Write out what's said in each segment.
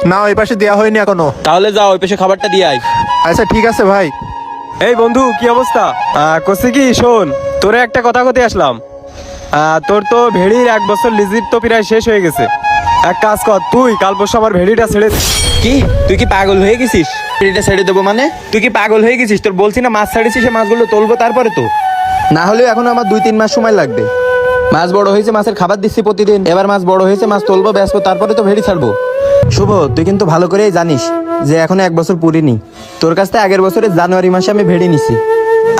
না, ওই পাশে দেওয়া হয়নি এখনো। তাহলে যাও ওই পাশে খাবারটা দিয়ে আয়। আচ্ছা ঠিক আছে ভাই। এই বন্ধু, কি অবস্থা? কসে কি শোন, তোরে একটা কথা কতে আসলাম। তোর তো ভেড়ির 1 বছর লিজিট তো প্রায় শেষ হয়ে গেছে। এক কাজ কর, তুই কাল পরশু আমার ভেড়িটা ছেড়ে দে। কি তুই কি পাগল হয়ে গেছিস? ভেড়িটা ছেড়ে দেবো মানে? তুই কি পাগল হয়ে গেছিস? তোর বলছি না মাছ ছাড়েছিস, সে মাছগুলো তুলবো তারপরে তো। না হলেও এখন আমার 2-3 মাস সময় লাগবে। মাছ বড় হয়েছে, মাছের খাবার দিচ্ছি প্রতিদিন। এবার মাছ বড় হয়েছে, মাছ তুলবো, বেচবো, তারপরে তো ভেড়ি ছাড়বো। শুভ, তুই কিন্তু ভালো করেই জানিস যে এখনো 1 বছর পুরিনি। তোর কাছ থেকে আগের বছরের জানুয়ারি মাসে আমি ভেড়ি নিছি,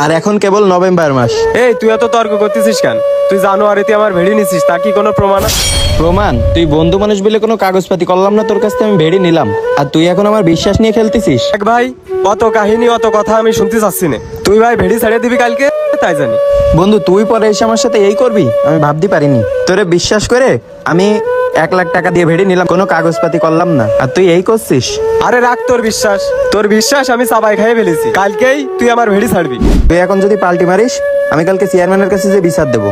আর এখন কেবল নভেম্বর মাস। এই তুই এত তর্ক করতেছিস কেন? তুই জানুয়ারিতে আমার ভেড়ি নিছিস, তা কি কোনো প্রমাণ আছে? প্রমাণ? তুই বন্ধু মানুষ বলে কোনো কাগজপাতি করলাম না, তোর কাছ থেকে আমি ভেড়ি নিলাম, আর তুই এখন আমার বিশ্বাস নিয়ে খেলতেছিস। এক ভাই, অত কাহিনী অত কথা আমি শুনতে চাচ্ছি না। তুই ভাই ভেড়ি ছেড়ে দিবি কালকে, তাই জানি। বন্ধু, তুই পরে এসে আমার সাথে এই করবি আমি ভাবতে পারিনি। তোরে বিশ্বাস করে আমি 1 লাখ টাকা দিয়ে ভেড়ি নিলাম, কোনো কাগজপাতি করলাম না, আর তুই এই করছিস। আরে রাখ তোর বিশ্বাস, তোর বিশ্বাস আমি চাবাই খাইয়ে ফেলেছি। কালকেই তুই আমার ভেড়ি ছাড়বি। তুই এখন যদি পাল্টি মারিস, আমি কালকে চেয়ারম্যানের কাছে যে বিচার দেবো।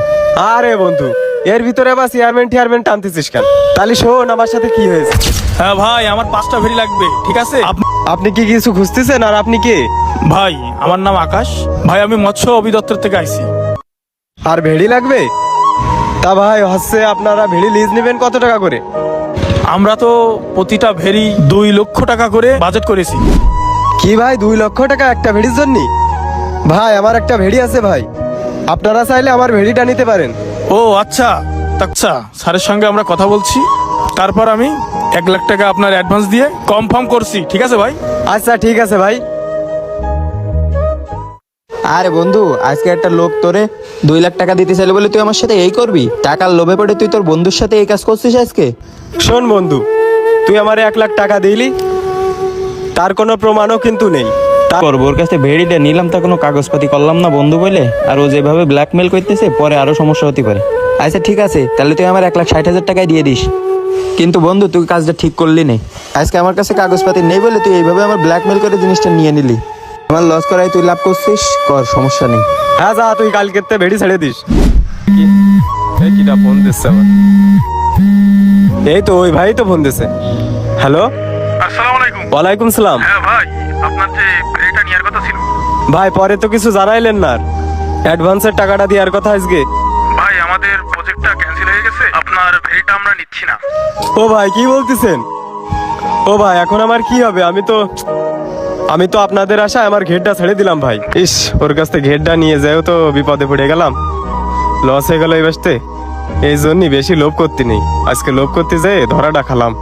আরে বন্ধু, এর ভিতরে আবার চেয়ারম্যান টানতেছিস কেন? তাহলে শোন আমার সাথে কি হয়েছে। হ্যাঁ ভাই, আমার 5টা ভেড়ি লাগবে, ঠিক আছে? আপনি কি কিছু খুঁজতেছেন? আর আপনি কে? ভাই আমার নাম আকাশ ভাই, আমি মৎস্য অধিদপ্তর থেকে আইছি। আর ভেড়ি লাগবে? তা ভাই হচ্ছে আপনারা ভেড়ি লিজ নেবেন কত টাকা করে? আমরা তো প্রতিটা ভেড়ি 2 লক্ষ টাকা করে বাজেট করেছি। কি ভাই, 2 লক্ষ টাকা একটা ভেড়ির জন্য? ভাই আমার একটা ভেড়ি আছে ভাই, আপনারা চাইলে আমার ভেড়িটা নিতে পারেন। ও আচ্ছা, আচ্ছা স্যারের সঙ্গে আমরা কথা বলছি, তারপর আমি 1 লাখ টাকা আপনার অ্যাডভান্স দিয়ে কনফার্ম করছি, ঠিক আছে ভাই? আচ্ছা ঠিক আছে ভাই। আরে বন্ধু, আজকে একটা লোক তোরে 2 লাখ টাকা দিতে চাইলে বলে তুই আমার সাথে এই করবি? টাকার লোভে পড়ে তুই তোর বন্ধুর সাথে এই কাজ করছিস আজকে? শোন বন্ধু, তুই আমার 1 লাখ টাকা দিলি, তার কোনো প্রমাণও কিন্তু নেই। ওর কাছে ভেড়িটা নিলাম, তা কোনো কাগজপাতি করলাম না বন্ধু বলে, আর ও যেভাবে ব্ল্যাকমেল করতেছে পরে আরো সমস্যা হতে পারে। আচ্ছা ঠিক আছে, তাহলে তুই আমার 1,60,000 টাকায় দিয়ে দিস। কিন্তু বন্ধু, তুই কাজটা ঠিক করলি না। আজকে আমার কাছে কাগজপাতি নেই বলে তুই এইভাবে আমার ব্ল্যাকমেল করে জিনিসটা নিয়ে নিলি। আমার লস করাই তুই লাভ করছিস, কর, সমস্যা নেই। হ্যাঁ যা, তুই কালকে ভেড়ি ছেড়ে দিস। কিটা ফোন দিচ্ছে আমার? এই তো ওই ভাই তো ফোন দিছে। হ্যালো, আসসালামু আলাইকুম। ওয়ালাইকুম সালাম। হ্যাঁ ভাই, আপনার যে ভেড়িটা নেওয়ার কথা ছিল। ভাই পরে তো কিছু জানাইলেন না, অ্যাডভান্সের টাকাটা দেওয়ার কথা আজকে। ভাই আমাদের প্রজেক্টটা ক্যান্সেল হয়ে গেছে, আপনার ভেড়িটা আমরা নিচ্ছি না। ও ভাই কি বলতেছেন? ও ভাই এখন আমার কি হবে? আমি তো আপনাদের আশায় আমার ঘেরটা ছেড়ে দিলাম ভাই। ইস, ওর কাছ থেকে ঘেরটা নিয়ে যাও তো বিপদে পড়ে গেলাম, লস হয়ে গেল এই বাসতে। এই জন্যই বেশি লোভ করতে নেই, আজকে লোভ করতে যেয়ে ধরাটা খালাম।